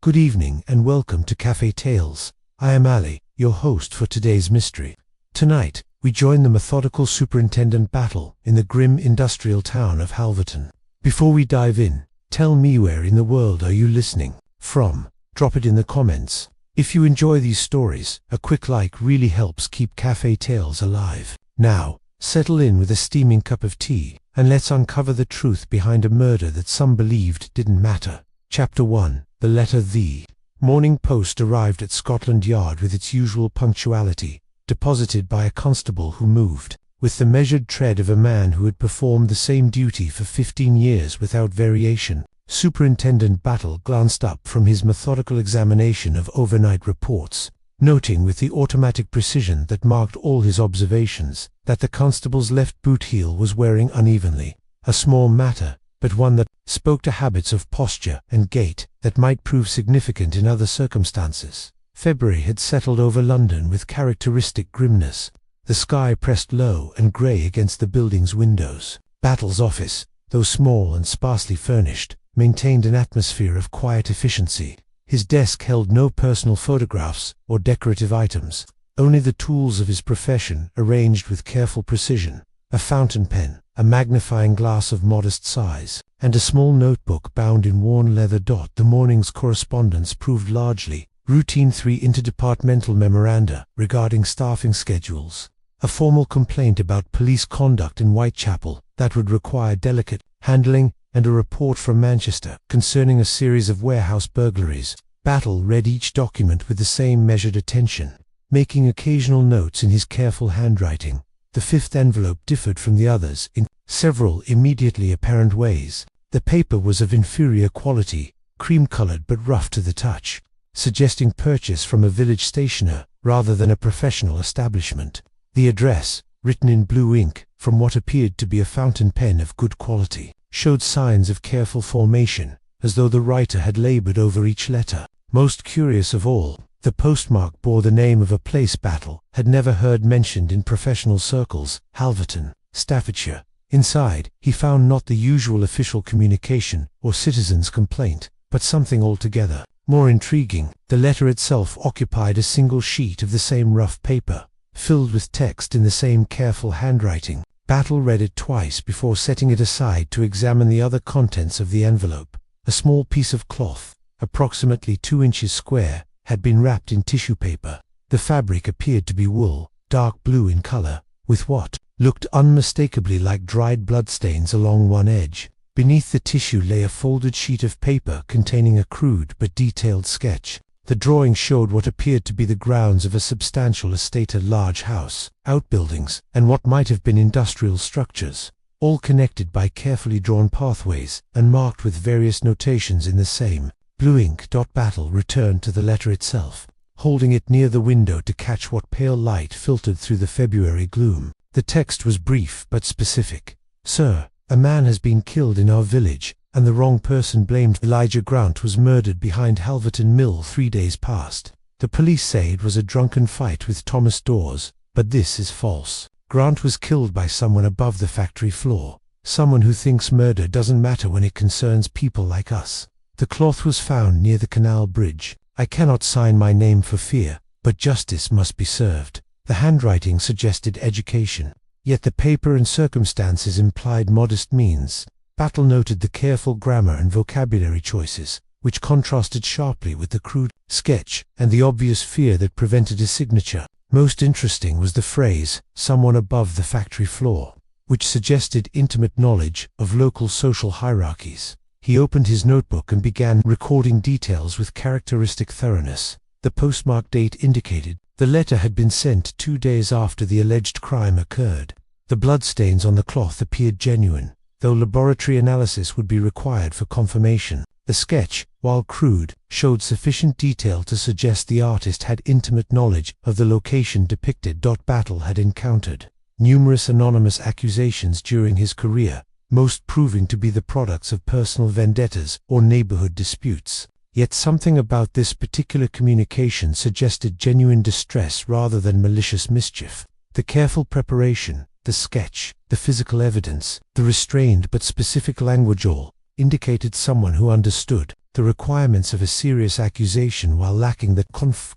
Good evening and welcome to Cafe Tales. I am Ali, your host for today's mystery. Tonight, we join the methodical Superintendent Battle in the grim industrial town of Halverton. Before we dive in, tell me where in the world are you listening from? Drop it in the comments. If you enjoy these stories, a quick like really helps keep Cafe Tales alive. Now, settle in with a steaming cup of tea, and let's uncover the truth behind a murder that some believed didn't matter. Chapter 1. The letter The Morning Post arrived at Scotland Yard with its usual punctuality, deposited by a constable who moved with the measured tread of a man who had performed the same duty for 15 years without variation. Superintendent Battle glanced up from his methodical examination of overnight reports, noting with the automatic precision that marked all his observations that the constable's left boot heel was wearing unevenly. A small matter, but one that spoke to habits of posture and gait that might prove significant in other circumstances. February had settled over London with characteristic grimness, the sky pressed low and grey against the building's windows. Battle's office, though small and sparsely furnished, maintained an atmosphere of quiet efficiency. His desk held no personal photographs or decorative items, only the tools of his profession arranged with careful precision: a fountain pen, a magnifying glass of modest size, and a small notebook bound in worn leather. The morning's correspondence proved largely routine: 3 interdepartmental memoranda regarding staffing schedules, a formal complaint about police conduct in Whitechapel that would require delicate handling, and a report from Manchester concerning a series of warehouse burglaries. Battle read each document with the same measured attention, making occasional notes in his careful handwriting. The 5th envelope differed from the others in several immediately apparent ways. The paper was of inferior quality, cream-colored but rough to the touch, suggesting purchase from a village stationer rather than a professional establishment. The address, written in blue ink from what appeared to be a fountain pen of good quality, showed signs of careful formation, as though the writer had labored over each letter. Most curious of all, the postmark bore the name of a place Battle had never heard mentioned in professional circles: Halverton, Staffordshire. Inside, he found not the usual official communication or citizen's complaint, but something altogether more intriguing. The letter itself occupied a single sheet of the same rough paper, filled with text in the same careful handwriting. Battle read it twice before setting it aside to examine the other contents of the envelope. A small piece of cloth, approximately 2 inches square, had been wrapped in tissue paper. The fabric appeared to be wool, dark blue in color, with what looked unmistakably like dried bloodstains along one edge. Beneath the tissue lay a folded sheet of paper containing a crude but detailed sketch. The drawing showed what appeared to be the grounds of a substantial estate: a large house, outbuildings, and what might have been industrial structures, all connected by carefully drawn pathways and marked with various notations in the same blue ink. Battle returned to the letter itself, holding it near the window to catch what pale light filtered through the February gloom. The text was brief but specific. Sir, a man has been killed in our village, and the wrong person blamed. Elijah Grant was murdered behind Halverton Mill 3 days past. The police say it was a drunken fight with Thomas Dawes, but this is false. Grant was killed by someone above the factory floor, someone who thinks murder doesn't matter when it concerns people like us. The cloth was found near the canal bridge. I cannot sign my name for fear, but justice must be served. The handwriting suggested education, yet the paper and circumstances implied modest means. Battle noted the careful grammar and vocabulary choices, which contrasted sharply with the crude sketch and the obvious fear that prevented his signature. Most interesting was the phrase, "someone above the factory floor," which suggested intimate knowledge of local social hierarchies. He opened his notebook and began recording details with characteristic thoroughness. The postmark date indicated the letter had been sent 2 days after the alleged crime occurred. The bloodstains on the cloth appeared genuine, though laboratory analysis would be required for confirmation. The sketch, while crude, showed sufficient detail to suggest the artist had intimate knowledge of the location depicted. Battle had encountered numerous anonymous accusations during his career, most proving to be the products of personal vendettas or neighborhood disputes. Yet something about this particular communication suggested genuine distress rather than malicious mischief. The careful preparation, the sketch, the physical evidence, the restrained but specific language all indicated someone who understood the requirements of a serious accusation while lacking the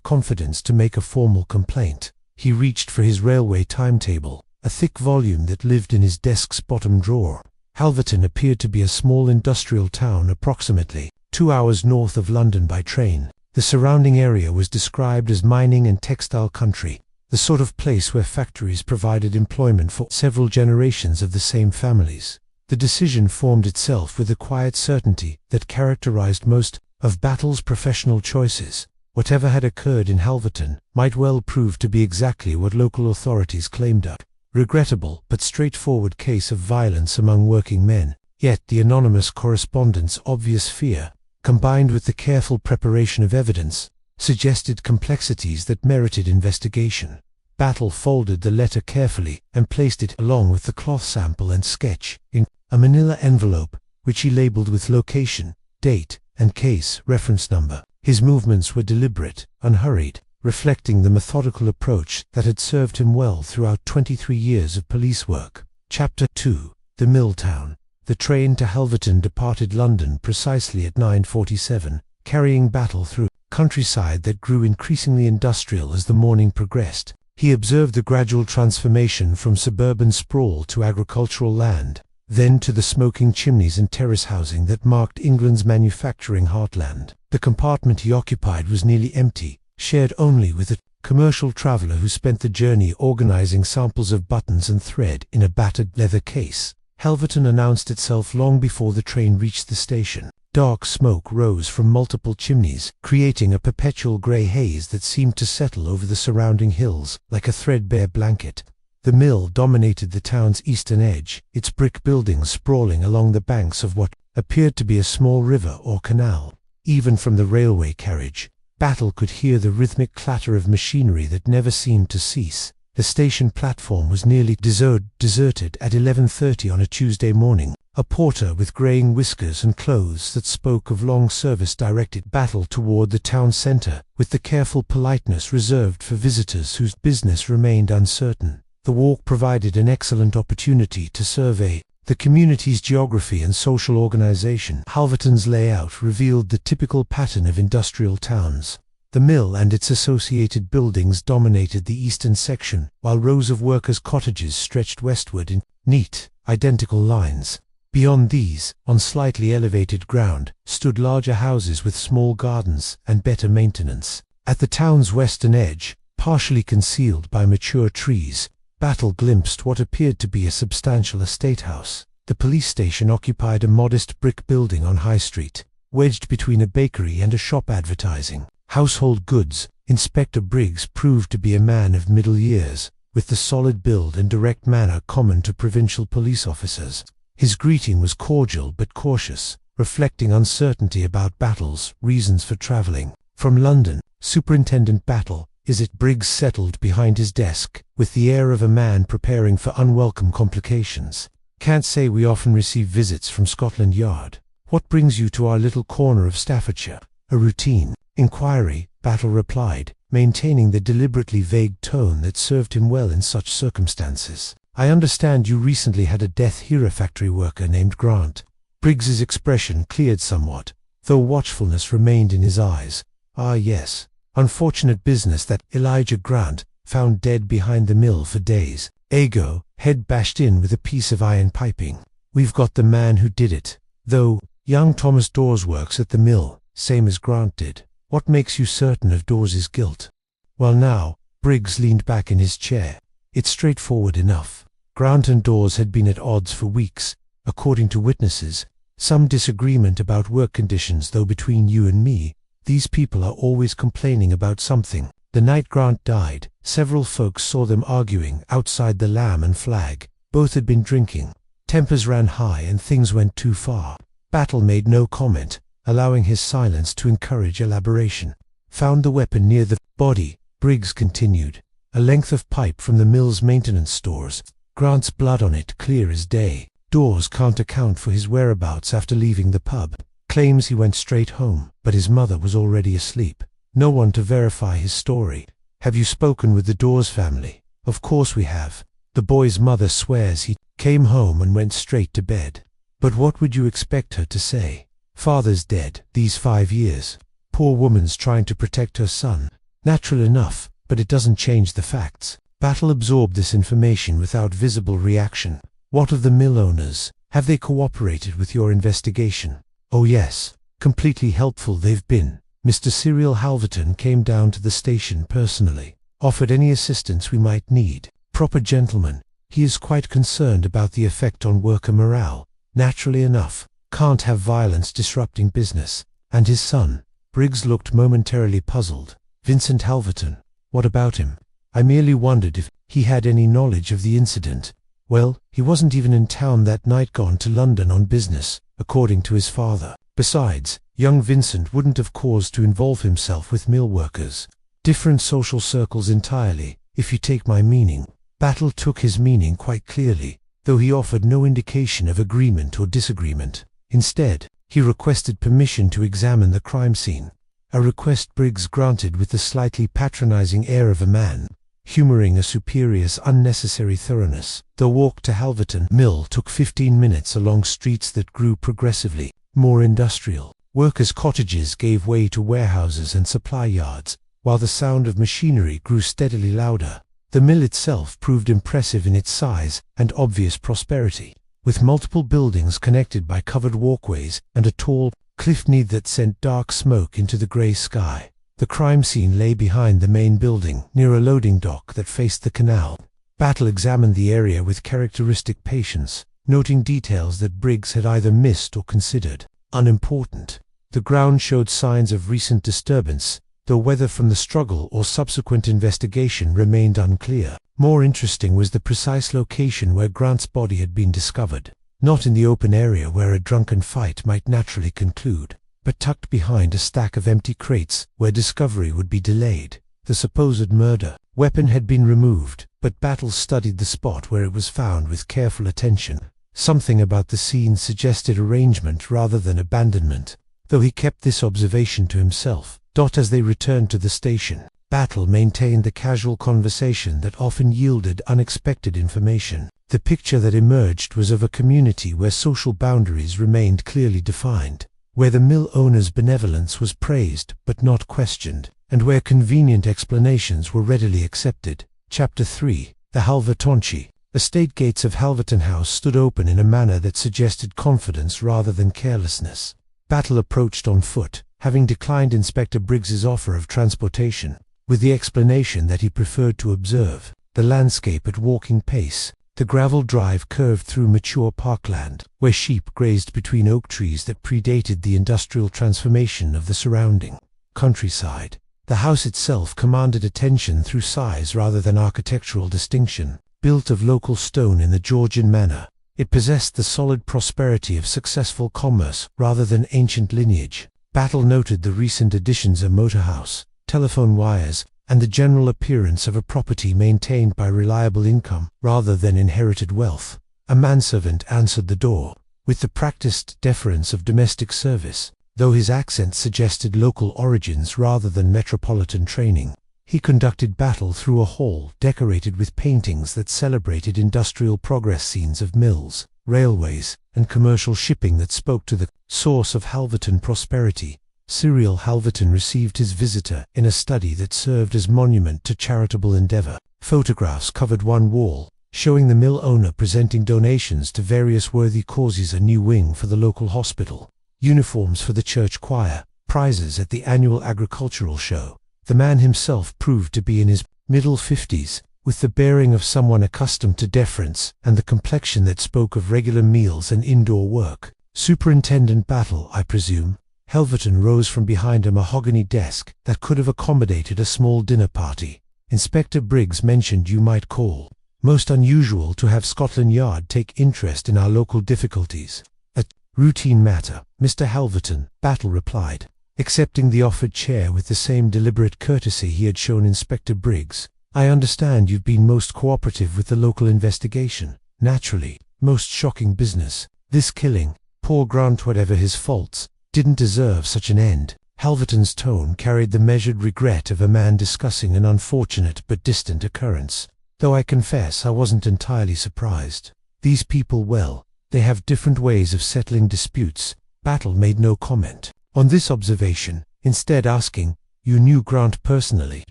confidence to make a formal complaint. He reached for his railway timetable, a thick volume that lived in his desk's bottom drawer. Halverton appeared to be a small industrial town approximately 2 hours north of London by train. The surrounding area was described as mining and textile country, the sort of place where factories provided employment for several generations of the same families. The decision formed itself with the quiet certainty that characterized most of Battle's professional choices. Whatever had occurred in Halverton might well prove to be exactly what local authorities claimed a regrettable but straightforward case of violence among working men. Yet the anonymous correspondent's obvious fear, combined with the careful preparation of evidence, suggested complexities that merited investigation. Battle folded the letter carefully and placed it, along with the cloth sample and sketch, in a manila envelope, which he labeled with location, date, and case reference number. His movements were deliberate, unhurried, reflecting the methodical approach that had served him well throughout 23 years of police work. Chapter 2. The Mill Town. The train to Halverton departed London precisely at 9:47, carrying Battle through countryside that grew increasingly industrial as the morning progressed. He observed the gradual transformation from suburban sprawl to agricultural land, then to the smoking chimneys and terrace housing that marked England's manufacturing heartland. The compartment he occupied was nearly empty, shared only with a commercial traveller who spent the journey organizing samples of buttons and thread in a battered leather case. Halverton announced itself long before the train reached the station. Dark smoke rose from multiple chimneys, creating a perpetual grey haze that seemed to settle over the surrounding hills like a threadbare blanket. The mill dominated the town's eastern edge, its brick buildings sprawling along the banks of what appeared to be a small river or canal. Even from the railway carriage, Battle could hear the rhythmic clatter of machinery that never seemed to cease. The station platform was nearly deserted at 11:30 on a Tuesday morning. A porter with greying whiskers and clothes that spoke of long service directed Battle toward the town centre, with the careful politeness reserved for visitors whose business remained uncertain. The walk provided an excellent opportunity to survey the community's geography and social organization. Halverton's layout revealed the typical pattern of industrial towns. The mill and its associated buildings dominated the eastern section, while rows of workers' cottages stretched westward in neat, identical lines. Beyond these, on slightly elevated ground, stood larger houses with small gardens and better maintenance. At the town's western edge, partially concealed by mature trees, Battle glimpsed what appeared to be a substantial estate house. The police station occupied a modest brick building on High Street, wedged between a bakery and a shop advertising household goods. Inspector Briggs proved to be a man of middle years, with the solid build and direct manner common to provincial police officers. His greeting was cordial but cautious, reflecting uncertainty about Battle's reasons for travelling. From London, Superintendent Battle, is it? Briggs settled behind his desk, with the air of a man preparing for unwelcome complications. Can't say we often receive visits from Scotland Yard. What brings you to our little corner of Staffordshire? A routine inquiry, Battle replied, maintaining the deliberately vague tone that served him well in such circumstances. I understand you recently had a death here, a factory worker named Grant. Briggs's expression cleared somewhat, though watchfulness remained in his eyes. Ah yes, unfortunate business that. Elijah Grant, found dead behind the mill for days. Ago, head bashed in with a piece of iron piping. We've got the man who did it, though. Young Thomas Dawes works at the mill, same as Grant did. What makes you certain of Dawes's guilt? Well now, Briggs leaned back in his chair. It's straightforward enough. Grant and Dawes had been at odds for weeks, according to witnesses. Some disagreement about work conditions, though between you and me, these people are always complaining about something. The night Grant died, several folks saw them arguing outside the Lamb and Flag. Both had been drinking. Tempers ran high and things went too far. Battle made no comment, allowing his silence to encourage elaboration. Found the weapon near the body, Briggs continued. A length of pipe from the mill's maintenance stores. Grant's blood on it clear as day. Dawes can't account for his whereabouts after leaving the pub. Claims he went straight home, but his mother was already asleep. No one to verify his story. Have you spoken with the Dawes family? Of course we have. The boy's mother swears he came home and went straight to bed. But what would you expect her to say? Father's dead these 5 years. Poor woman's trying to protect her son. Natural enough, but it doesn't change the facts. Battle absorbed this information without visible reaction. What of the mill owners? Have they cooperated with your investigation? Oh yes, completely helpful they've been. Mr. Cyril Halverton came down to the station personally, offered any assistance we might need. Proper gentleman. He is quite concerned about the effect on worker morale. Naturally enough, can't have violence disrupting business. And his son? Briggs looked momentarily puzzled. Vincent Halverton. What about him? I merely wondered if he had any knowledge of the incident. Well, he wasn't even in town that night, gone to London on business, according to his father. Besides, young Vincent wouldn't have cause to involve himself with mill workers. Different social circles entirely, if you take my meaning. Battle took his meaning quite clearly, though he offered no indication of agreement or disagreement. Instead, he requested permission to examine the crime scene. A request Briggs granted with the slightly patronizing air of a man humoring a superior's unnecessary thoroughness. The walk to Halverton Mill took 15 minutes along streets that grew progressively more industrial. Workers' cottages gave way to warehouses and supply yards, while the sound of machinery grew steadily louder. The mill itself proved impressive in its size and obvious prosperity, with multiple buildings connected by covered walkways and a tall cliff-knee that sent dark smoke into the grey sky. The crime scene lay behind the main building, near a loading dock that faced the canal. Battle examined the area with characteristic patience, noting details that Briggs had either missed or considered unimportant. The ground showed signs of recent disturbance, though whether from the struggle or subsequent investigation remained unclear. More interesting was the precise location where Grant's body had been discovered. Not in the open area where a drunken fight might naturally conclude, but tucked behind a stack of empty crates where discovery would be delayed. The supposed murder weapon had been removed, but Battle studied the spot where it was found with careful attention. Something about the scene suggested arrangement rather than abandonment, though he kept this observation to himself. As they returned to the station, Battle maintained the casual conversation that often yielded unexpected information. The picture that emerged was of a community where social boundaries remained clearly defined, where the mill owner's benevolence was praised but not questioned, and where convenient explanations were readily accepted. Chapter 3. The Halvertonci. Estate gates of Halverton House stood open in a manner that suggested confidence rather than carelessness. Battle approached on foot, having declined Inspector Briggs's offer of transportation, with the explanation that he preferred to observe the landscape at walking pace. The gravel drive curved through mature parkland, where sheep grazed between oak trees that predated the industrial transformation of the surrounding countryside. The house itself commanded attention through size rather than architectural distinction. Built of local stone in the Georgian manner, it possessed the solid prosperity of successful commerce rather than ancient lineage. Battle noted the recent additions: a motorhouse, telephone wires, and the general appearance of a property maintained by reliable income rather than inherited wealth. A manservant answered the door, with the practiced deference of domestic service, though his accent suggested local origins rather than metropolitan training. He conducted Battle through a hall decorated with paintings that celebrated industrial progress scenes of mills, railways, and commercial shipping that spoke to the source of Halverton prosperity. Cyril Halverton received his visitor in a study that served as monument to charitable endeavor. Photographs covered one wall, showing the mill owner presenting donations to various worthy causes: a new wing for the local hospital, uniforms for the church choir, prizes at the annual agricultural show. The man himself proved to be in his middle 50s, with the bearing of someone accustomed to deference and the complexion that spoke of regular meals and indoor work. Superintendent Battle, I presume? Halverton rose from behind a mahogany desk that could have accommodated a small dinner party. Inspector Briggs mentioned you might call. Most unusual to have Scotland Yard take interest in our local difficulties. A routine matter, Mr. Halverton, Battle replied, accepting the offered chair with the same deliberate courtesy he had shown Inspector Briggs. I understand you've been most cooperative with the local investigation. Naturally, most shocking business. This killing, poor Grant, whatever his faults, didn't deserve such an end. Halverton's tone carried the measured regret of a man discussing an unfortunate but distant occurrence, though I confess I wasn't entirely surprised. These people, well, they have different ways of settling disputes, Battle made no comment on this observation, instead asking, "You knew Grant personally?"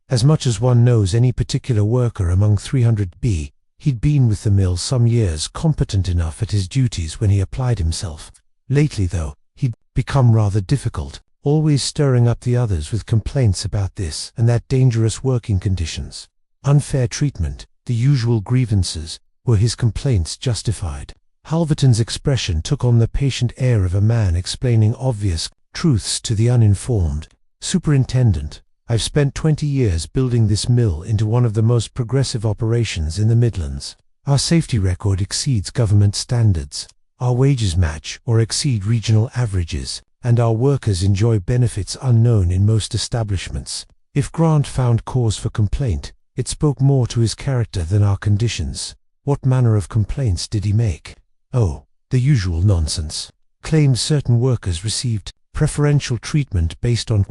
As much as one knows any particular worker among 300B, he'd been with the mill some years, competent enough at his duties when he applied himself. Lately, though, he'd become rather difficult, always stirring up the others with complaints about this and that, dangerous working conditions, unfair treatment, the usual grievances. Were his complaints justified? Halverton's expression took on the patient air of a man explaining obvious truths to the uninformed. "Superintendent, I've spent 20 years building this mill into one of the most progressive operations in the Midlands. Our safety record exceeds government standards. Our wages match or exceed regional averages, and our workers enjoy benefits unknown in most establishments." If Grant found cause for complaint, it spoke more to his character than our conditions. What manner of complaints did he make? Oh, the usual nonsense. Claimed certain workers received preferential treatment based on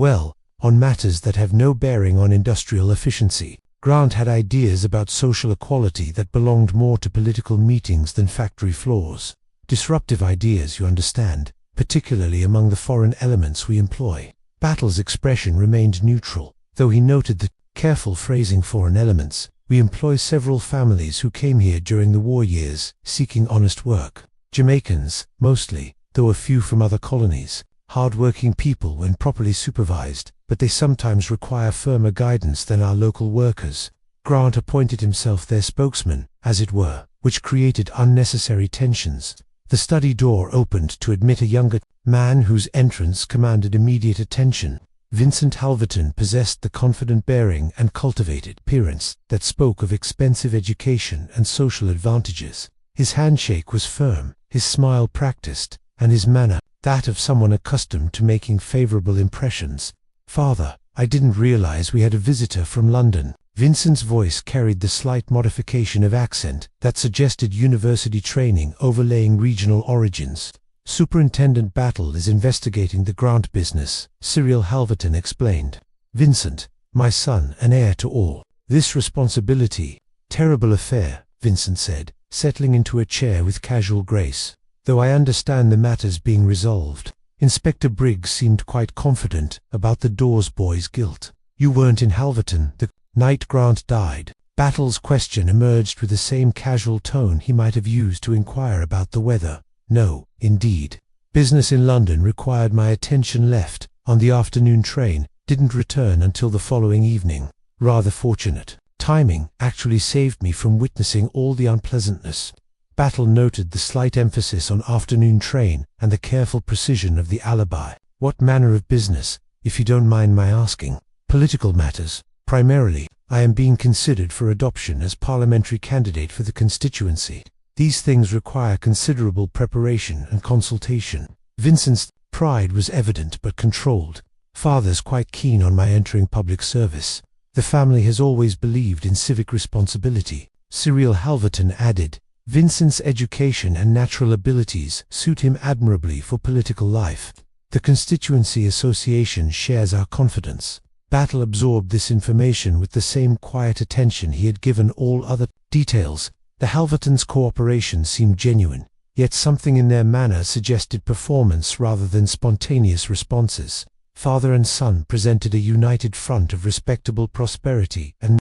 matters that have no bearing on industrial efficiency. Grant had ideas about social equality that belonged more to political meetings than factory floors. Disruptive ideas, you understand, particularly among the foreign elements we employ. Battle's expression remained neutral, though he noted the careful phrasing "foreign elements." "We employ several families who came here during the war years, seeking honest work. Jamaicans, mostly, though a few from other colonies. Hard-working people when properly supervised, but they sometimes require firmer guidance than our local workers." Grant appointed himself their spokesman, as it were, which created unnecessary tensions. The study door opened to admit a younger man whose entrance commanded immediate attention. Vincent Halverton possessed the confident bearing and cultivated appearance that spoke of expensive education and social advantages. His handshake was firm, his smile practiced, and his manner that of someone accustomed to making favorable impressions. "Father, I didn't realize we had a visitor from London." Vincent's voice carried the slight modification of accent that suggested university training overlaying regional origins. "Superintendent Battle is investigating the Grant business," Cyril Halverton explained. "Vincent, my son and heir to all this responsibility." "Terrible affair," Vincent said, settling into a chair with casual grace. "Though I understand the matter's being resolved." Inspector Briggs seemed quite confident about the Dawes boy's guilt. "You weren't in Halverton the night Grant died?" Battle's question emerged with the same casual tone he might have used to inquire about the weather. "No, indeed. Business in London required my attention. Left on the afternoon train, didn't return until the following evening. Rather fortunate. Timing actually saved me from witnessing all the unpleasantness." Battle noted the slight emphasis on afternoon train and the careful precision of the alibi. "What manner of business, if you don't mind my asking?" "Political matters, primarily. I am being considered for adoption as parliamentary candidate for the constituency. These things require considerable preparation and consultation." Vincent's pride was evident but controlled. "Father's quite keen on my entering public service. The family has always believed in civic responsibility." Cyril Halverton added, "Vincent's education and natural abilities suit him admirably for political life. The Constituency Association shares our confidence." Battle absorbed this information with the same quiet attention he had given all other details. The Halvertons' cooperation seemed genuine, yet something in their manner suggested performance rather than spontaneous responses. Father and son presented a united front of respectable prosperity, and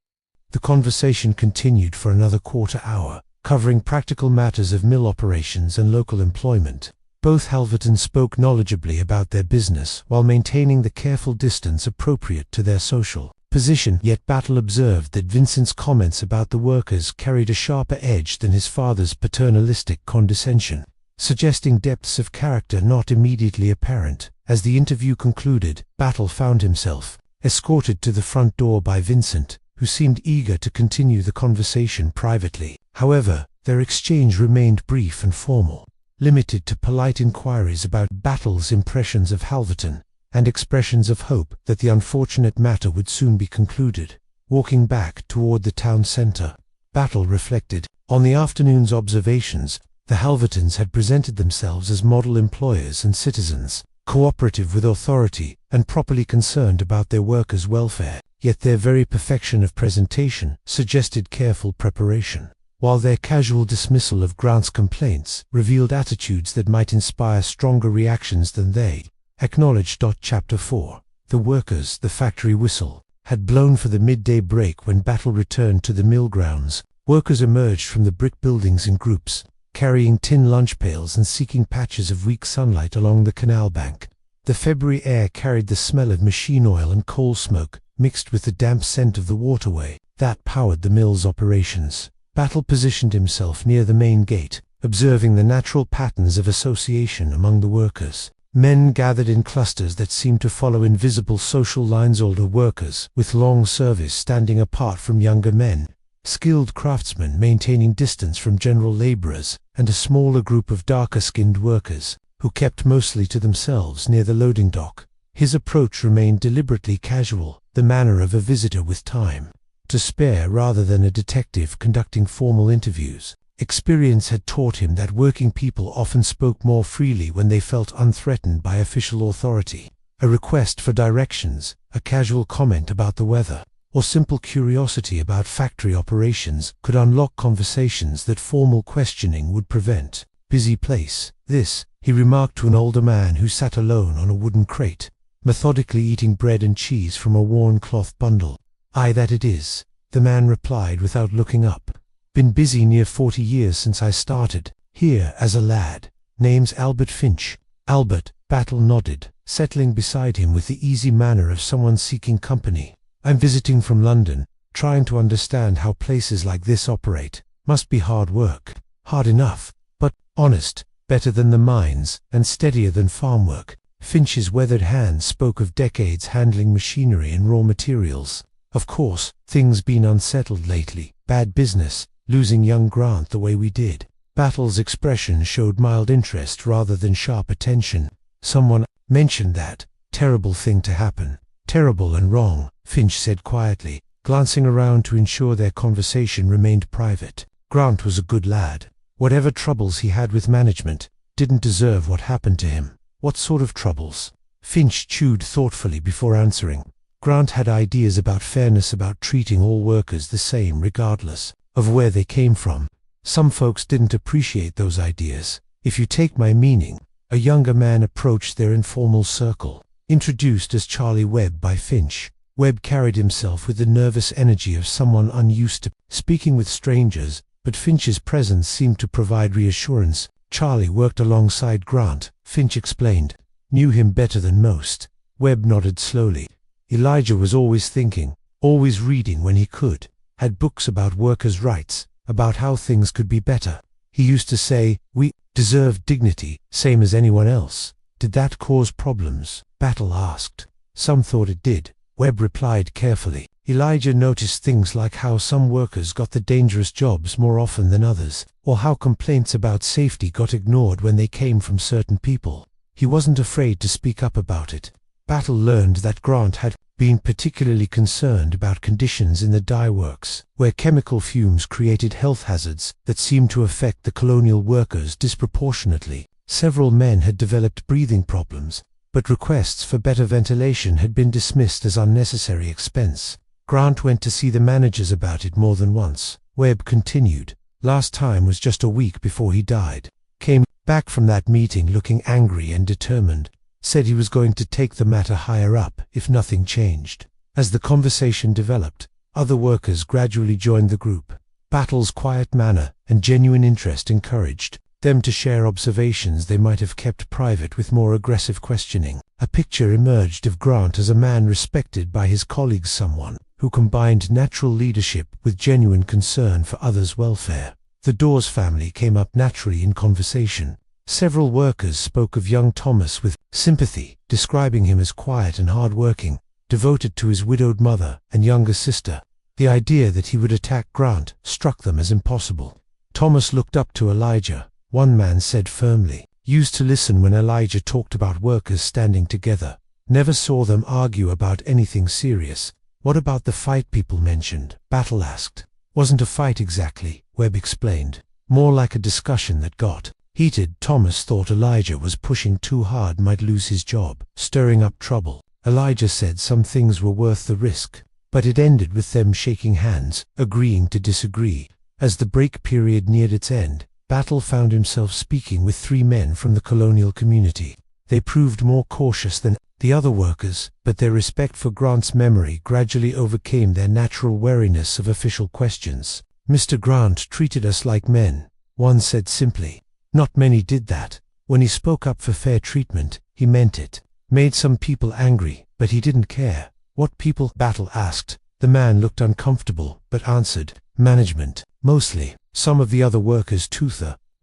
the conversation continued for another quarter hour, covering practical matters of mill operations and local employment. Both Halvertons spoke knowledgeably about their business while maintaining the careful distance appropriate to their social position, yet Battle observed that Vincent's comments about the workers carried a sharper edge than his father's paternalistic condescension, suggesting depths of character not immediately apparent. As the interview concluded, Battle found himself escorted to the front door by Vincent, who seemed eager to continue the conversation privately. However, their exchange remained brief and formal, limited to polite inquiries about Battle's impressions of Halverton, and expressions of hope that the unfortunate matter would soon be concluded. Walking back toward the town centre, Battle reflected on the afternoon's observations. The Halvertons had presented themselves as model employers and citizens, cooperative with authority and properly concerned about their workers' welfare, yet their very perfection of presentation suggested careful preparation. while their casual dismissal of Grant's complaints revealed attitudes that might inspire stronger reactions than they acknowledged. Chapter 4. The workers, the factory whistle, had blown for the midday break when Battle returned to the mill grounds. Workers emerged from the brick buildings in groups, carrying tin lunch pails and seeking patches of weak sunlight along the canal bank. The February air carried the smell of machine oil and coal smoke, mixed with the damp scent of the waterway that powered the mill's operations. Battle positioned himself near the main gate, observing the natural patterns of association among the workers. Men gathered in clusters that seemed to follow invisible social lines, older workers with long service standing apart from younger men, skilled craftsmen maintaining distance from general laborers, and a smaller group of darker-skinned workers who kept mostly to themselves near the loading dock. His approach remained deliberately casual, the manner of a visitor with time to spare rather than a detective conducting formal interviews. Experience had taught him that working people often spoke more freely when they felt unthreatened by official authority. A request for directions, a casual comment about the weather, or simple curiosity about factory operations could unlock conversations that formal questioning would prevent. Busy place, this, he remarked to an older man who sat alone on a wooden crate, methodically eating bread and cheese from a worn cloth bundle. "Aye, that it is," the man replied without looking up. "Been busy near 40 years since I started here as a lad. Name's Albert Finch." "Albert," Battle nodded, settling beside him with the easy manner of someone seeking company. "I'm visiting from London, trying to understand how places like this operate. Must be hard work." "Hard enough, but honest, better than the mines, and steadier than farm work." Finch's weathered hands spoke of decades handling machinery and raw materials. "Of course, things been unsettled lately. Bad business, losing young Grant the way we did." Battle's expression showed mild interest rather than sharp attention. "Someone mentioned that. Terrible thing to happen." "Terrible and wrong," Finch said quietly, glancing around to ensure their conversation remained private. "Grant was a good lad. Whatever troubles he had with management, didn't deserve what happened to him." "What sort of troubles?" Finch chewed thoughtfully before answering. Grant had ideas about fairness, about treating all workers the same regardless of where they came from. Some folks didn't appreciate those ideas. If you take my meaning, a younger man approached their informal circle, introduced as Charlie Webb by Finch. Webb carried himself with the nervous energy of someone unused to speaking with strangers, but Finch's presence seemed to provide reassurance. "Charlie worked alongside Grant," Finch explained. "Knew him better than most." Webb nodded slowly. "Elijah was always thinking, always reading when he could. Had books about workers' rights, about how things could be better. He used to say, we deserve dignity, same as anyone else." "Did that cause problems?" Battle asked. "Some thought it did," Webb replied carefully. "Elijah noticed things like how some workers got the dangerous jobs more often than others, or how complaints about safety got ignored when they came from certain people. He wasn't afraid to speak up about it." Battle learned that Grant had been particularly concerned about conditions in the dye works, where chemical fumes created health hazards that seemed to affect the colonial workers disproportionately. Several men had developed breathing problems, but requests for better ventilation had been dismissed as unnecessary expense. Grant went to see the managers about it more than once. Webb continued. "Last time was just a week before he died. Came back from that meeting looking angry and determined. Said he was going to take the matter higher up if nothing changed." As the conversation developed, other workers gradually joined the group. Battle's quiet manner and genuine interest encouraged them to share observations they might have kept private with more aggressive questioning. A picture emerged of Grant as a man respected by his colleagues, someone who combined natural leadership with genuine concern for others' welfare. The Dawes family came up naturally in conversation. Several workers spoke of young Thomas with sympathy, describing him as quiet and hard-working, devoted to his widowed mother and younger sister. The idea that he would attack Grant struck them as impossible. Thomas looked up to Elijah, one man said firmly. Used to listen when Elijah talked about workers standing together. Never saw them argue about anything serious. "What about the fight people mentioned?" Battle asked. "Wasn't a fight exactly," Webb explained. "More like a discussion that got heated. Thomas thought Elijah was pushing too hard, might lose his job, stirring up trouble. Elijah said some things were worth the risk, but it ended with them shaking hands, agreeing to disagree. As the break period neared its end, Battle found himself speaking with 3 men from the colonial community. They proved more cautious than the other workers, but their respect for Grant's memory gradually overcame their natural wariness of official questions. "Mr. Grant treated us like men," one said simply. Not many did that. When he spoke up for fair treatment, he meant it. Made some people angry, but he didn't care. "What people?" Battle asked. The man looked uncomfortable, but answered, "Management, mostly. Some of the other workers too,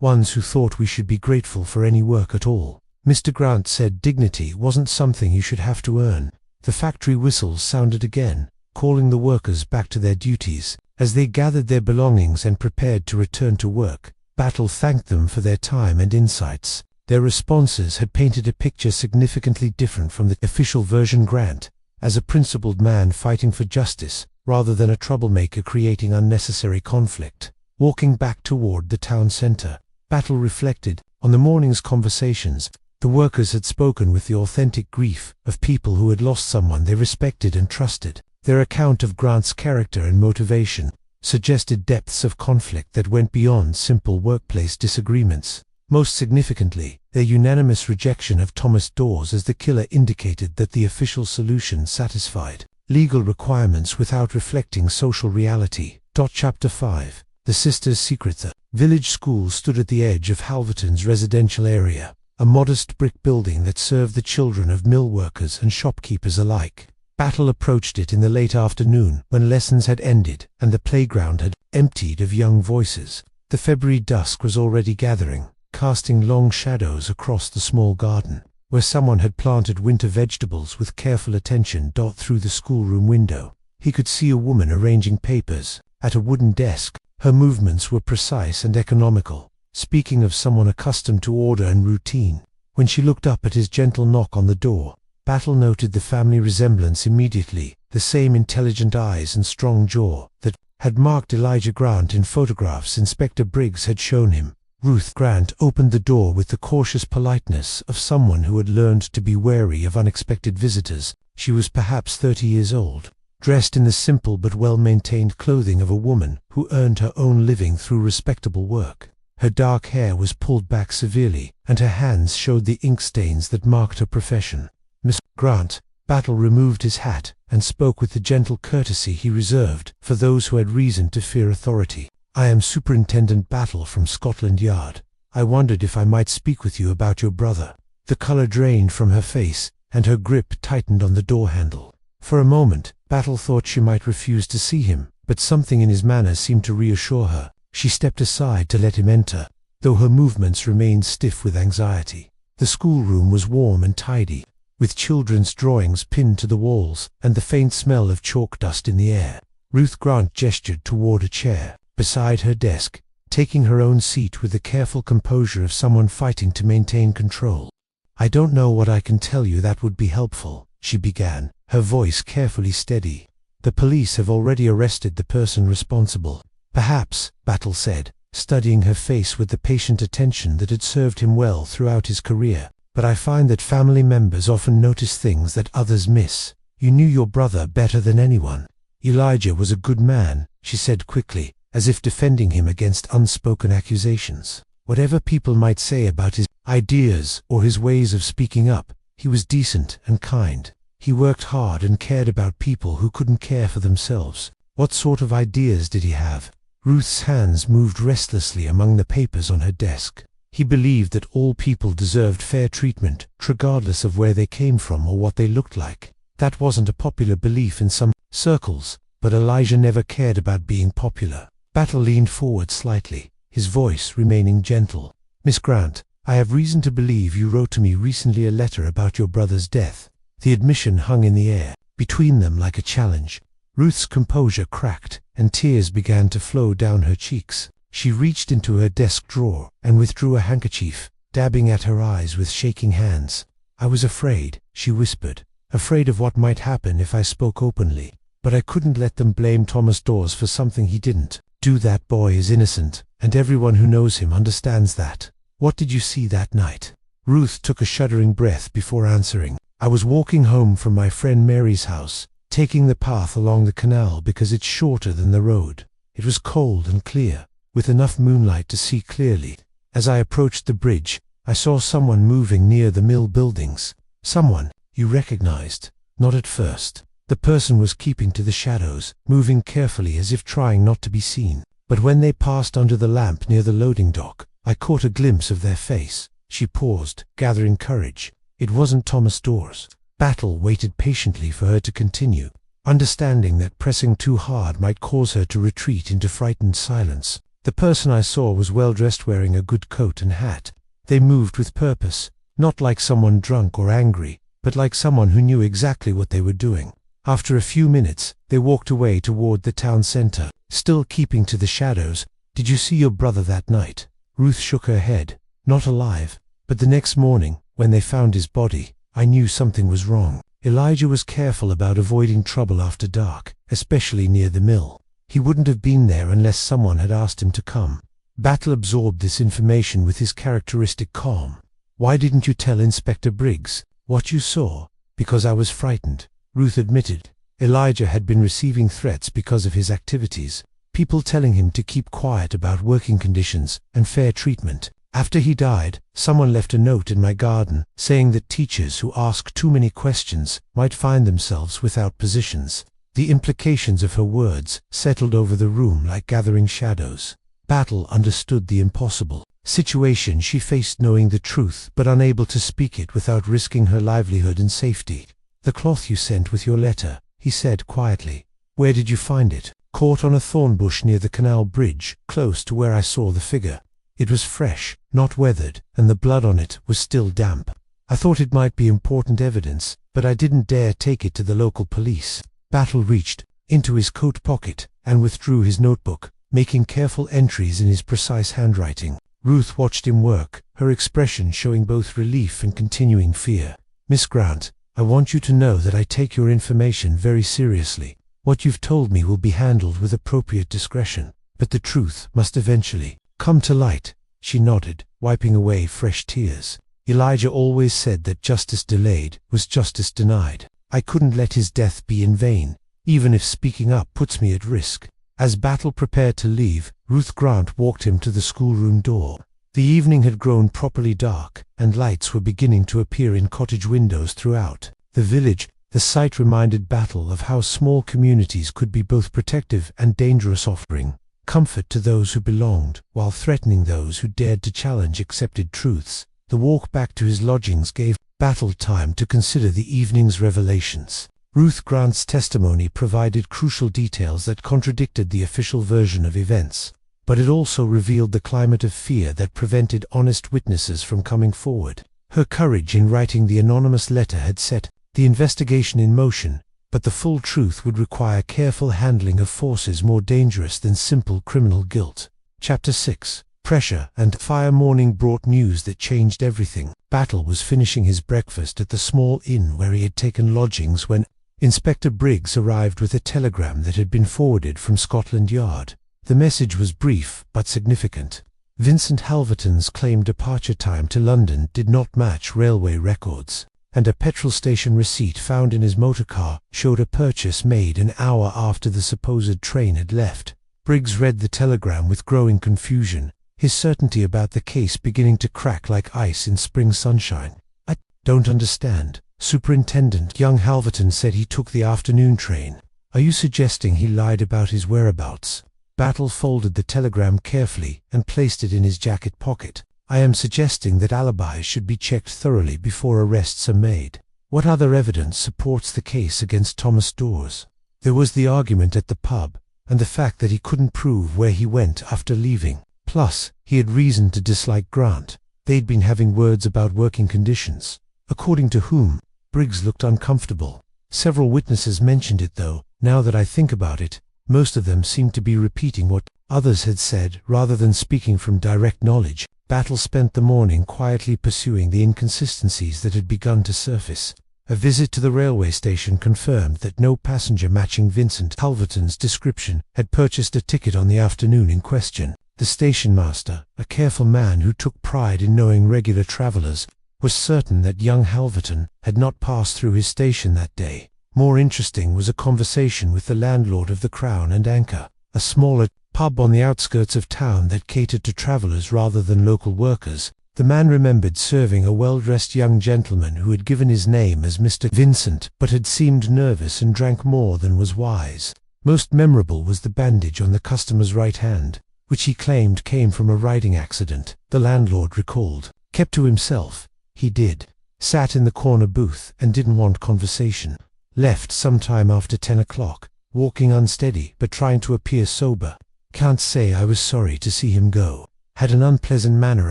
ones who thought we should be grateful for any work at all." Mr. Grant said dignity wasn't something you should have to earn. The factory whistles sounded again, calling the workers back to their duties. As they gathered their belongings and prepared to return to work, Battle thanked them for their time and insights. Their responses had painted a picture significantly different from the official version. Grant, as a principled man fighting for justice, rather than a troublemaker creating unnecessary conflict. Walking back toward the town center, Battle reflected on the morning's conversations. The workers had spoken with the authentic grief of people who had lost someone they respected and trusted. Their account of Grant's character and motivation suggested depths of conflict that went beyond simple workplace disagreements. Most significantly, their unanimous rejection of Thomas Dawes as the killer indicated that the official solution satisfied legal requirements without reflecting social reality. Chapter 5. The Sisters' Secret. The village school stood at the edge of Halverton's residential area, a modest brick building that served the children of mill workers and shopkeepers alike. Battle approached it in the late afternoon when lessons had ended and the playground had emptied of young voices. The February dusk was already gathering, casting long shadows across the small garden, where someone had planted winter vegetables with careful attention. Through the schoolroom window, he could see a woman arranging papers at a wooden desk. Her movements were precise and economical, speaking of someone accustomed to order and routine. When she looked up at his gentle knock on the door, Battle noted the family resemblance immediately, the same intelligent eyes and strong jaw that had marked Elijah Grant in photographs Inspector Briggs had shown him. Ruth Grant opened the door with the cautious politeness of someone who had learned to be wary of unexpected visitors. She was perhaps 30 years old, dressed in the simple but well-maintained clothing of a woman who earned her own living through respectable work. Her dark hair was pulled back severely, and her hands showed the ink stains that marked her profession. "Miss Grant." Battle removed his hat and spoke with the gentle courtesy he reserved for those who had reason to fear authority. "I am Superintendent Battle from Scotland Yard. I wondered if I might speak with you about your brother." The color drained from her face, and her grip tightened on the door handle. For a moment, Battle thought she might refuse to see him, but something in his manner seemed to reassure her. She stepped aside to let him enter, though her movements remained stiff with anxiety. The schoolroom was warm and tidy, with children's drawings pinned to the walls and the faint smell of chalk dust in the air. Ruth Grant gestured toward a chair beside her desk, taking her own seat with the careful composure of someone fighting to maintain control. "I don't know what I can tell you that would be helpful," she began, her voice carefully steady. "The police have already arrested the person responsible." "Perhaps," Battle said, studying her face with the patient attention that had served him well throughout his career. "But I find that family members often notice things that others miss. You knew your brother better than anyone." "Elijah was a good man," she said quickly, as if defending him against unspoken accusations. "Whatever people might say about his ideas or his ways of speaking up, he was decent and kind. He worked hard and cared about people who couldn't care for themselves." "What sort of ideas did he have?" Ruth's hands moved restlessly among the papers on her desk. "He believed that all people deserved fair treatment, regardless of where they came from or what they looked like. That wasn't a popular belief in some circles, but Elijah never cared about being popular." Battle leaned forward slightly, his voice remaining gentle. "Miss Grant, I have reason to believe you wrote to me recently a letter about your brother's death." The admission hung in the air, between them like a challenge. Ruth's composure cracked, and tears began to flow down her cheeks. She reached into her desk drawer and withdrew a handkerchief, dabbing at her eyes with shaking hands. "I was afraid," she whispered, "afraid of what might happen if I spoke openly. But I couldn't let them blame Thomas Dawes for something he didn't do. That boy is innocent, and everyone who knows him understands that." "What did you see that night?" Ruth took a shuddering breath before answering. "I was walking home from my friend Mary's house, taking the path along the canal because it's shorter than the road. It was cold and clear, with enough moonlight to see clearly. As I approached the bridge, I saw someone moving near the mill buildings. Someone you recognized. Not at first. The person was keeping to the shadows, moving carefully as if trying not to be seen. But when they passed under the lamp near the loading dock, I caught a glimpse of their face. She paused, gathering courage. It wasn't Thomas Dawes. Battle waited patiently for her to continue, understanding that pressing too hard might cause her to retreat into frightened silence. The person I saw was well dressed, wearing a good coat and hat. They moved with purpose, not like someone drunk or angry, but like someone who knew exactly what they were doing. After a few minutes, they walked away toward the town center, still keeping to the shadows. "Did you see your brother that night?" Ruth shook her head. "Not alive. But the next morning, when they found his body, I knew something was wrong." Elijah was careful about avoiding trouble after dark, especially near the mill. He wouldn't have been there unless someone had asked him to come. Battle absorbed this information with his characteristic calm. "Why didn't you tell Inspector Briggs what you saw?" "Because I was frightened," Ruth admitted. Elijah had been receiving threats because of his activities, people telling him to keep quiet about working conditions and fair treatment. After he died, someone left a note in my garden saying that teachers who ask too many questions might find themselves without positions. The implications of her words settled over the room like gathering shadows. Battle understood the impossible situation she faced, knowing the truth but unable to speak it without risking her livelihood and safety. "The cloth you sent with your letter," he said quietly. "Where did you find it?" "Caught on a thorn bush near the canal bridge, close to where I saw the figure. It was fresh, not weathered, and the blood on it was still damp. I thought it might be important evidence, but I didn't dare take it to the local police." Battle reached into his coat pocket and withdrew his notebook, making careful entries in his precise handwriting. Ruth watched him work, her expression showing both relief and continuing fear. "Miss Grant, I want you to know that I take your information very seriously. What you've told me will be handled with appropriate discretion, but the truth must eventually come to light." She nodded, wiping away fresh tears. "Elijah always said that justice delayed was justice denied. I couldn't let his death be in vain, even if speaking up puts me at risk." As Battle prepared to leave, Ruth Grant walked him to the schoolroom door. The evening had grown properly dark, and lights were beginning to appear in cottage windows throughout the village. The sight reminded Battle of how small communities could be both protective and dangerous, offering comfort to those who belonged, while threatening those who dared to challenge accepted truths. The walk back to his lodgings gave Battle time to consider the evening's revelations. Ruth Grant's testimony provided crucial details that contradicted the official version of events, but it also revealed the climate of fear that prevented honest witnesses from coming forward. Her courage in writing the anonymous letter had set the investigation in motion, but the full truth would require careful handling of forces more dangerous than simple criminal guilt. Chapter 6. Pressure and fire. Morning brought news that changed everything. Battle was finishing his breakfast at the small inn where he had taken lodgings when Inspector Briggs arrived with a telegram that had been forwarded from Scotland Yard. The message was brief but significant. Vincent Halverton's claimed departure time to London did not match railway records, and a petrol station receipt found in his motorcar showed a purchase made an hour after the supposed train had left. Briggs read the telegram with growing confusion, his certainty about the case beginning to crack like ice in spring sunshine. "I don't understand. Superintendent young Halverton said he took the afternoon train. Are you suggesting he lied about his whereabouts?" Battle folded the telegram carefully and placed it in his jacket pocket. "I am suggesting that alibis should be checked thoroughly before arrests are made. What other evidence supports the case against Thomas Dawes?" There was the argument at the pub, and the fact that he couldn't prove where he went after leaving. Plus, he had reason to dislike Grant. They'd been having words about working conditions. According to whom? Briggs looked uncomfortable. Several witnesses mentioned it, though. Now that I think about it, most of them seemed to be repeating what others had said rather than speaking from direct knowledge. Battle spent the morning quietly pursuing the inconsistencies that had begun to surface. A visit to the railway station confirmed that no passenger matching Vincent Halverton's description had purchased a ticket on the afternoon in question. The station master, a careful man who took pride in knowing regular travellers, was certain that young Halverton had not passed through his station that day. More interesting was a conversation with the landlord of the Crown and Anchor. a smaller pub on the outskirts of town that catered to travelers rather than local workers. The man remembered serving a well-dressed young gentleman who had given his name as Mr. Vincent, but had seemed nervous and drank more than was wise. Most memorable was the bandage on the customer's right hand, which he claimed came from a riding accident. The landlord recalled. Kept to himself, he did. Sat in the corner booth and didn't want conversation. Left sometime after 10 o'clock, walking unsteady but trying to appear sober. Can't say I was sorry to see him go. Had an unpleasant manner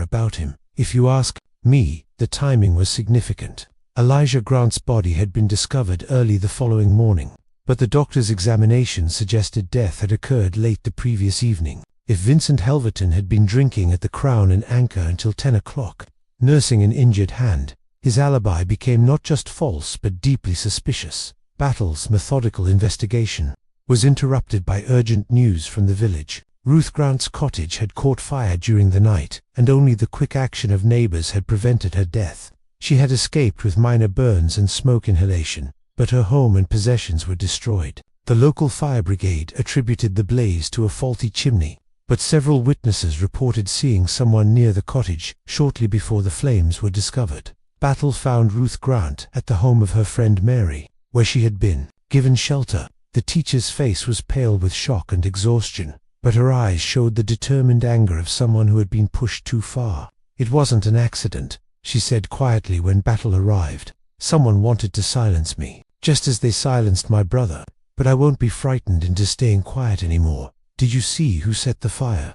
about him. If you ask me, the timing was significant. Elijah Grant's body had been discovered early the following morning, but the doctor's examination suggested death had occurred late the previous evening. If Vincent Halverton had been drinking at the Crown and Anchor until 10 o'clock, nursing an injured hand, his alibi became not just false but deeply suspicious. Battle's methodical investigation was interrupted by urgent news from the village. Ruth Grant's cottage had caught fire during the night, and only the quick action of neighbors had prevented her death. She had escaped with minor burns and smoke inhalation, but her home and possessions were destroyed. The local fire brigade attributed the blaze to a faulty chimney, but several witnesses reported seeing someone near the cottage shortly before the flames were discovered. Battle found Ruth Grant at the home of her friend Mary, where she had been given shelter. The teacher's face was pale with shock and exhaustion, but her eyes showed the determined anger of someone who had been pushed too far. It wasn't an accident, she said quietly when Battle arrived. Someone wanted to silence me, just as they silenced my brother, but I won't be frightened into staying quiet anymore. Did you see who set the fire?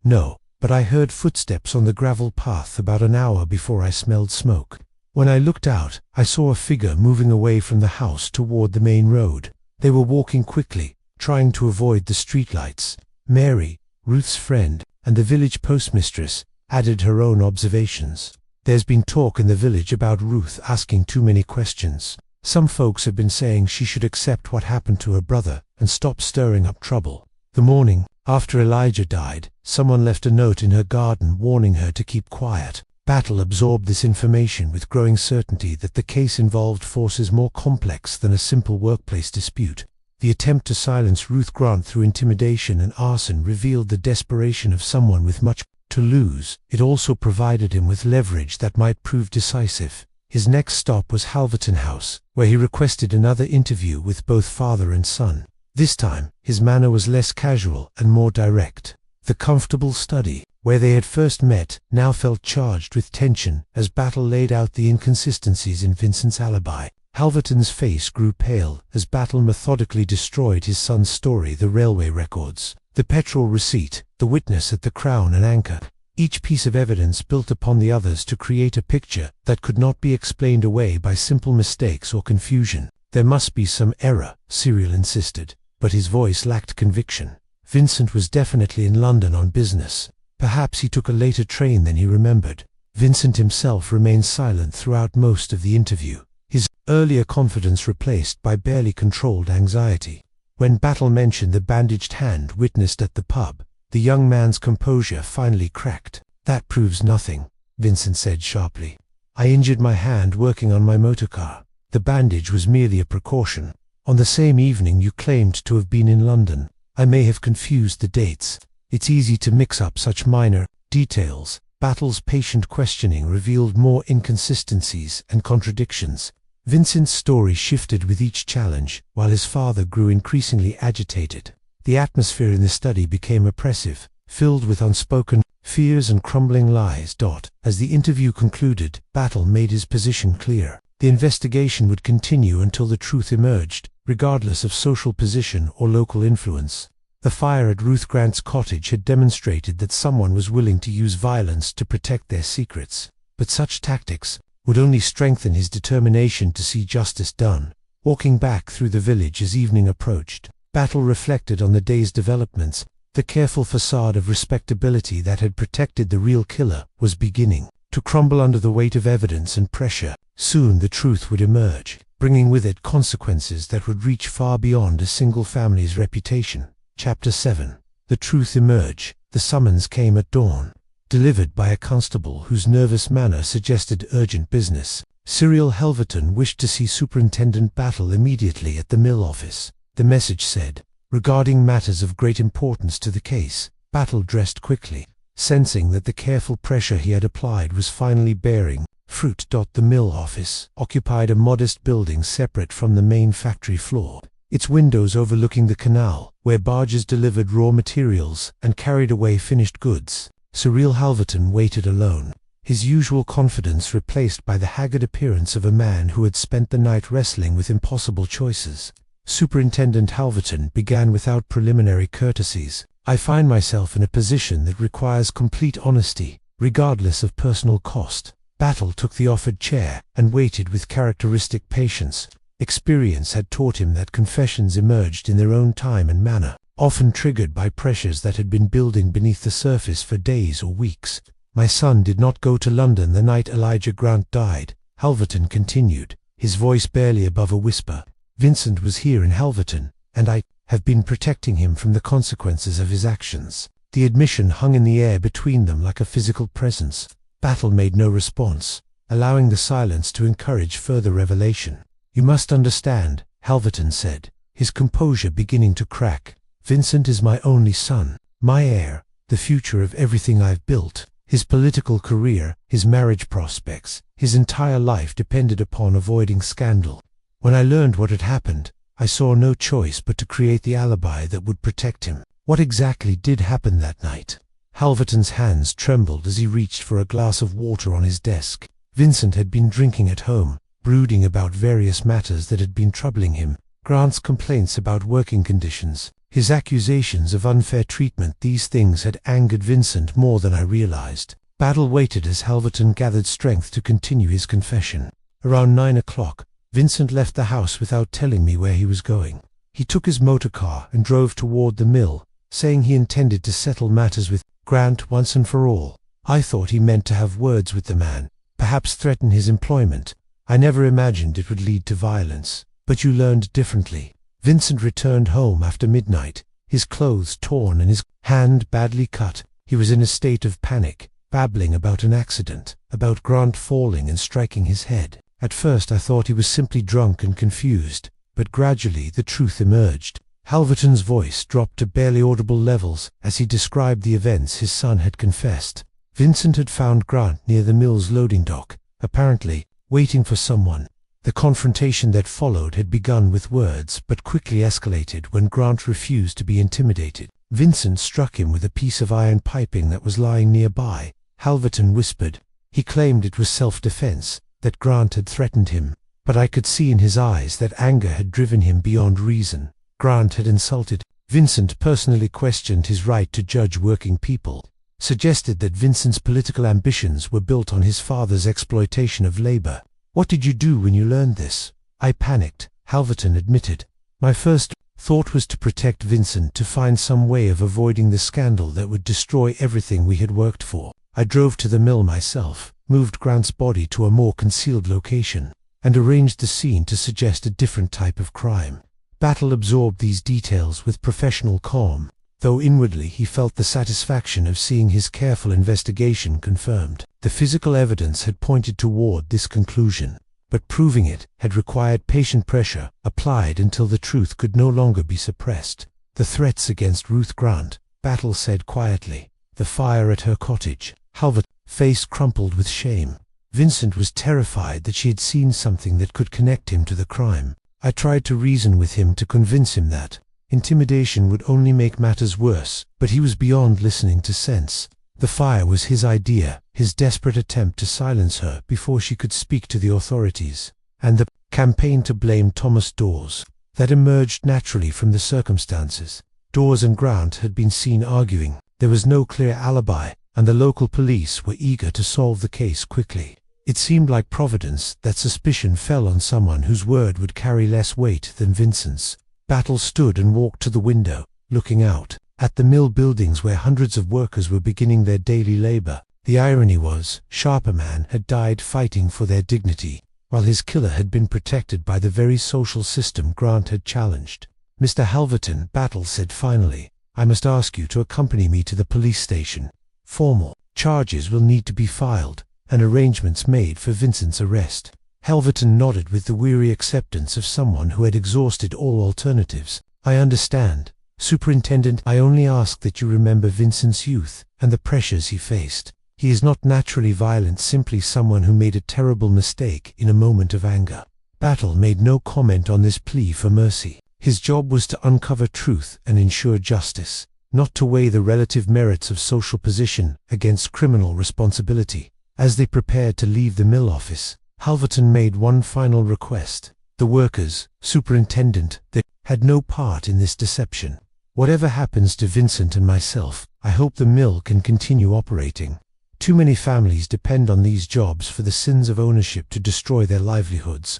No, but I heard footsteps on the gravel path about an hour before I smelled smoke. When I looked out, I saw a figure moving away from the house toward the main road. They were walking quickly, trying to avoid the streetlights. Mary, Ruth's friend, and the village postmistress added her own observations. There's been talk in the village about Ruth asking too many questions. Some folks have been saying she should accept what happened to her brother and stop stirring up trouble. The morning after Elijah died, someone left a note in her garden warning her to keep quiet. Battle absorbed this information with growing certainty that the case involved forces more complex than a simple workplace dispute. The attempt to silence Ruth Grant through intimidation and arson revealed the desperation of someone with much to lose. It also provided him with leverage that might prove decisive. His next stop was Halverton House, where he requested another interview with both father and son. This time, his manner was less casual and more direct. The comfortable study, where they had first met, now felt charged with tension as Battle laid out the inconsistencies in Vincent's alibi. Halverton's face grew pale as Battle methodically destroyed his son's story, the railway records, the petrol receipt, the witness at the Crown and Anchor. Each piece of evidence built upon the others to create a picture that could not be explained away by simple mistakes or confusion. There must be some error, Cyril insisted, but his voice lacked conviction. Vincent was definitely in London on business. Perhaps he took a later train than he remembered. Vincent himself remained silent throughout most of the interview, his earlier confidence replaced by barely controlled anxiety. When Battle mentioned the bandaged hand witnessed at the pub, the young man's composure finally cracked. "That proves nothing," Vincent said sharply. "I injured my hand working on my motorcar. The bandage was merely a precaution. On the same evening you claimed to have been in London. I may have confused the dates. It's easy to mix up such minor details." Battle's patient questioning revealed more inconsistencies and contradictions. Vincent's story shifted with each challenge, while his father grew increasingly agitated. The atmosphere in the study became oppressive, filled with unspoken fears and crumbling lies. As the interview concluded, Battle made his position clear. The investigation would continue until the truth emerged, regardless of social position or local influence. The fire at Ruth Grant's cottage had demonstrated that someone was willing to use violence to protect their secrets, but such tactics would only strengthen his determination to see justice done. Walking back through the village as evening approached, Battle reflected on the day's developments. The careful facade of respectability that had protected the real killer was beginning to crumble under the weight of evidence and pressure. Soon the truth would emerge, bringing with it consequences that would reach far beyond a single family's reputation. Chapter 7. The truth emerged. The summons came at dawn, delivered by a constable whose nervous manner suggested urgent business. Cyril Halverton wished to see Superintendent Battle immediately at the mill office. The message said, Regarding matters of great importance to the case, Battle dressed quickly, sensing that the careful pressure he had applied was finally bearing fruit. The mill office occupied a modest building separate from the main factory floor, its windows overlooking the canal, where barges delivered raw materials and carried away finished goods. Surreal Halverton waited alone, his usual confidence replaced by the haggard appearance of a man who had spent the night wrestling with impossible choices. Superintendent Halverton began without preliminary courtesies. "I find myself in a position that requires complete honesty, regardless of personal cost." Battle took the offered chair and waited with characteristic patience. Experience had taught him that confessions emerged in their own time and manner, often triggered by pressures that had been building beneath the surface for days or weeks. "My son did not go to London the night Elijah Grant died," Halverton continued, his voice barely above a whisper. "Vincent was here in Halverton, and I have been protecting him from the consequences of his actions." The admission hung in the air between them like a physical presence. Battle made no response, allowing the silence to encourage further revelation. "You must understand," Halverton said, his composure beginning to crack. "Vincent is my only son, my heir, the future of everything I've built. His political career, his marriage prospects, his entire life depended upon avoiding scandal. When I learned what had happened, I saw no choice but to create the alibi that would protect him." "What exactly did happen that night?" Halverton's hands trembled as he reached for a glass of water on his desk. Vincent had been drinking at home, brooding about various matters that had been troubling him. Grant's complaints about working conditions, his accusations of unfair treatment, these things had angered Vincent more than I realized. Battle waited as Halverton gathered strength to continue his confession. "Around 9 o'clock, Vincent left the house without telling me where he was going. He took his motor car and drove toward the mill, saying he intended to settle matters with Grant once and for all. I thought he meant to have words with the man, perhaps threaten his employment. I never imagined it would lead to violence. But you learned differently." Vincent returned home after midnight, his clothes torn and his hand badly cut. He was in a state of panic, babbling about an accident, about Grant falling and striking his head. At first I thought he was simply drunk and confused, but gradually the truth emerged. Halverton's voice dropped to barely audible levels as he described the events his son had confessed. Vincent had found Grant near the mill's loading dock, apparently waiting for someone. The confrontation that followed had begun with words but quickly escalated when Grant refused to be intimidated. Vincent struck him with a piece of iron piping that was lying nearby, Halverton whispered. He claimed it was self-defense, that Grant had threatened him, but I could see in his eyes that anger had driven him beyond reason. Grant had insulted. Vincent personally questioned his right to judge working people, suggested that Vincent's political ambitions were built on his father's exploitation of labor. "What did you do when you learned this?" "I panicked," Halverton admitted. "My first thought was to protect Vincent, to find some way of avoiding the scandal that would destroy everything we had worked for. I drove to the mill myself, moved Grant's body to a more concealed location, and arranged the scene to suggest a different type of crime." Battle absorbed these details with professional calm, though inwardly he felt the satisfaction of seeing his careful investigation confirmed. The physical evidence had pointed toward this conclusion, but proving it had required patient pressure, applied until the truth could no longer be suppressed. "The threats against Ruth Grant," Battle said quietly. "The fire at her cottage." Halverton's face crumpled with shame. Vincent was terrified that she had seen something that could connect him to the crime. "I tried to reason with him to convince him that intimidation would only make matters worse, but he was beyond listening to sense. The fire was his idea, his desperate attempt to silence her before she could speak to the authorities. And the campaign to blame Thomas Dawes, that emerged naturally from the circumstances. Dawes and Grant had been seen arguing. There was no clear alibi, and the local police were eager to solve the case quickly. It seemed like Providence that suspicion fell on someone whose word would carry less weight than Vincent's. Battle stood and walked to the window, looking out at the mill buildings where hundreds of workers were beginning their daily labor. The irony was, Sharper Man had died fighting for their dignity, while his killer had been protected by the very social system Grant had challenged. "Mr. Halverton," Battle said finally, "I must ask you to accompany me to the police station. Formal charges will need to be filed, and arrangements made for Vincent's arrest." Halverton nodded with the weary acceptance of someone who had exhausted all alternatives. "I understand." Superintendent, I only ask that you remember Vincent's youth and the pressures he faced. He is not naturally violent, simply someone who made a terrible mistake in a moment of anger. Battle made no comment on this plea for mercy. His job was to uncover truth and ensure justice, not to weigh the relative merits of social position against criminal responsibility. As they prepared to leave the mill office, Halverton made one final request. The workers, Superintendent, they had no part in this deception. Whatever happens to Vincent and myself, I hope the mill can continue operating. Too many families depend on these jobs for the sins of ownership to destroy their livelihoods.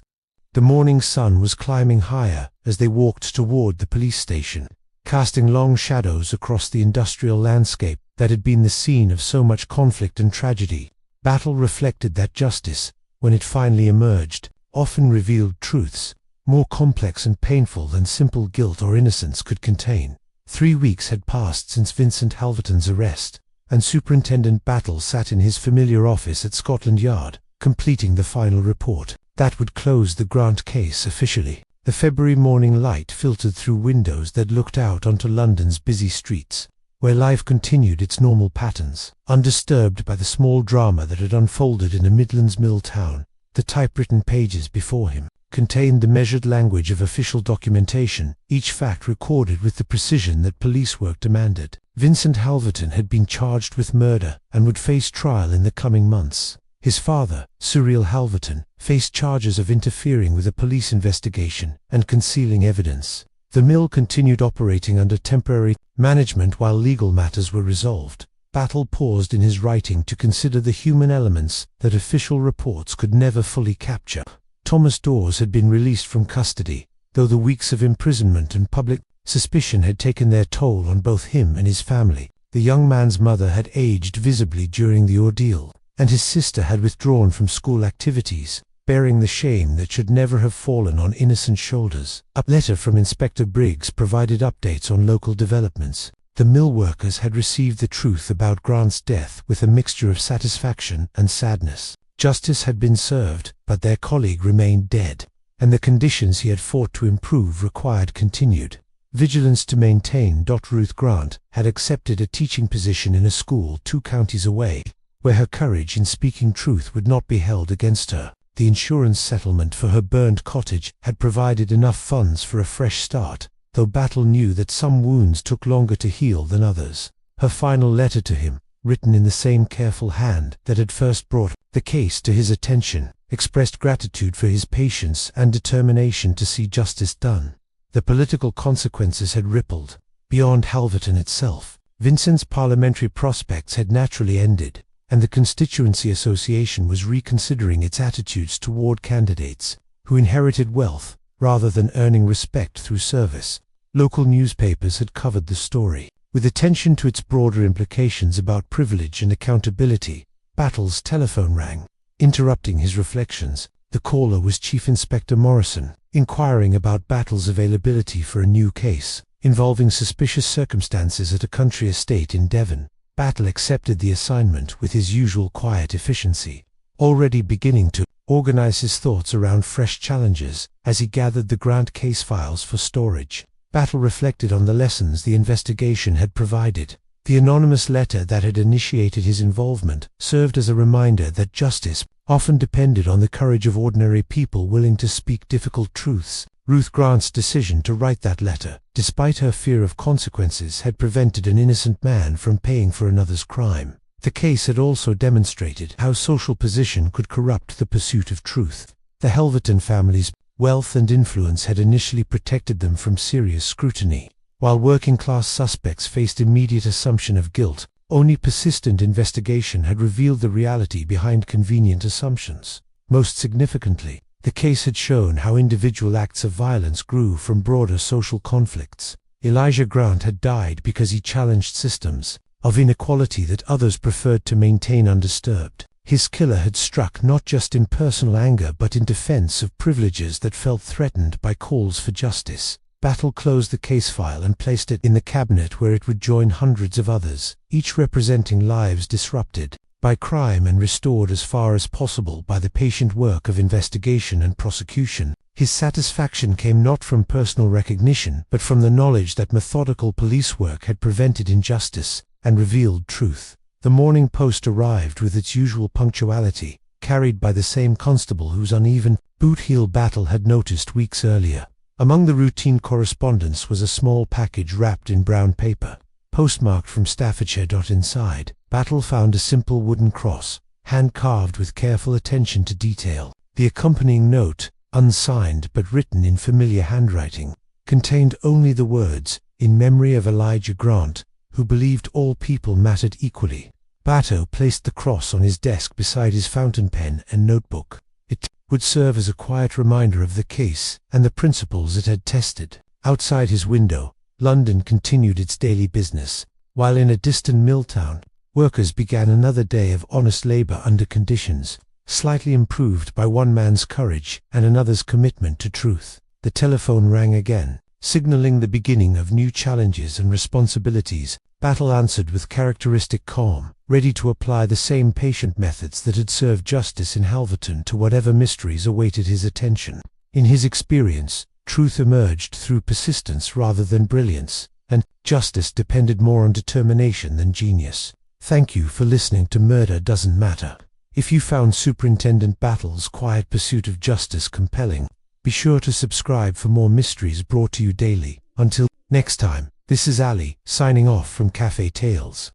The morning sun was climbing higher as they walked toward the police station, casting long shadows across the industrial landscape that had been the scene of so much conflict and tragedy. Battle reflected that justice, when it finally emerged, often revealed truths more complex and painful than simple guilt or innocence could contain. 3 weeks had passed since Vincent Halverton's arrest, and Superintendent Battle sat in his familiar office at Scotland Yard, completing the final report that would close the Grant case officially. The February morning light filtered through windows that looked out onto London's busy streets, where life continued its normal patterns, undisturbed by the small drama that had unfolded in a Midlands mill town. The typewritten pages before him contained the measured language of official documentation, each fact recorded with the precision that police work demanded. Vincent Halverton had been charged with murder and would face trial in the coming months. His father, Cyril Halverton, faced charges of interfering with a police investigation and concealing evidence. The mill continued operating under temporary management while legal matters were resolved. Battle paused in his writing to consider the human elements that official reports could never fully capture. Thomas Dawes had been released from custody, though the weeks of imprisonment and public suspicion had taken their toll on both him and his family. The young man's mother had aged visibly during the ordeal, and his sister had withdrawn from school activities, bearing the shame that should never have fallen on innocent shoulders. A letter from Inspector Briggs provided updates on local developments. The mill workers had received the truth about Grant's death with a mixture of satisfaction and sadness. Justice had been served, but their colleague remained dead, and the conditions he had fought to improve required continued vigilance to maintain. Ruth Grant had accepted a teaching position in a school 2 counties away, where her courage in speaking truth would not be held against her. The insurance settlement for her burned cottage had provided enough funds for a fresh start, though Battle knew that some wounds took longer to heal than others. Her final letter to him, written in the same careful hand that had first brought the case to his attention, expressed gratitude for his patience and determination to see justice done. The political consequences had rippled beyond Halverton itself. Vincent's parliamentary prospects had naturally ended, and the Constituency Association was reconsidering its attitudes toward candidates who inherited wealth rather than earning respect through service. Local newspapers had covered the story, with attention to its broader implications about privilege and accountability. Battle's telephone rang, interrupting his reflections. The caller was Chief Inspector Morrison, inquiring about Battle's availability for a new case involving suspicious circumstances at a country estate in Devon. Battle accepted the assignment with his usual quiet efficiency, already beginning to organize his thoughts around fresh challenges as he gathered the Grant case files for storage. Battle reflected on the lessons the investigation had provided. The anonymous letter that had initiated his involvement served as a reminder that justice often depended on the courage of ordinary people willing to speak difficult truths. Ruth Grant's decision to write that letter, despite her fear of consequences, had prevented an innocent man from paying for another's crime. The case had also demonstrated how social position could corrupt the pursuit of truth. The Halverton family's wealth and influence had initially protected them from serious scrutiny, while working-class suspects faced immediate assumption of guilt. Only persistent investigation had revealed the reality behind convenient assumptions. Most significantly, the case had shown how individual acts of violence grew from broader social conflicts. Elijah Grant had died because he challenged systems of inequality that others preferred to maintain undisturbed. His killer had struck not just in personal anger but in defense of privileges that felt threatened by calls for justice. Battle closed the case file and placed it in the cabinet where it would join hundreds of others, each representing lives disrupted by crime and restored as far as possible by the patient work of investigation and prosecution. His satisfaction came not from personal recognition, but from the knowledge that methodical police work had prevented injustice and revealed truth. The Morning Post arrived with its usual punctuality, carried by the same constable whose uneven boot-heel Battle had noticed weeks earlier. Among the routine correspondence was a small package wrapped in brown paper, postmarked from Staffordshire. Inside, Battle found a simple wooden cross, hand-carved with careful attention to detail. The accompanying note, unsigned but written in familiar handwriting, contained only the words, "In memory of Elijah Grant, who believed all people mattered equally." Battle placed the cross on his desk beside his fountain pen and notebook. It would serve as a quiet reminder of the case and the principles it had tested. Outside his window, London continued its daily business, while in a distant mill town, workers began another day of honest labor under conditions slightly improved by one man's courage and another's commitment to truth. The telephone rang again, signaling the beginning of new challenges and responsibilities. Battle answered with characteristic calm, ready to apply the same patient methods that had served justice in Halverton to whatever mysteries awaited his attention. In his experience, truth emerged through persistence rather than brilliance, and justice depended more on determination than genius. Thank you for listening to Murder Doesn't Matter. If you found Superintendent Battle's quiet pursuit of justice compelling, be sure to subscribe for more mysteries brought to you daily. Until next time, this is Ali, signing off from Cafe Tales.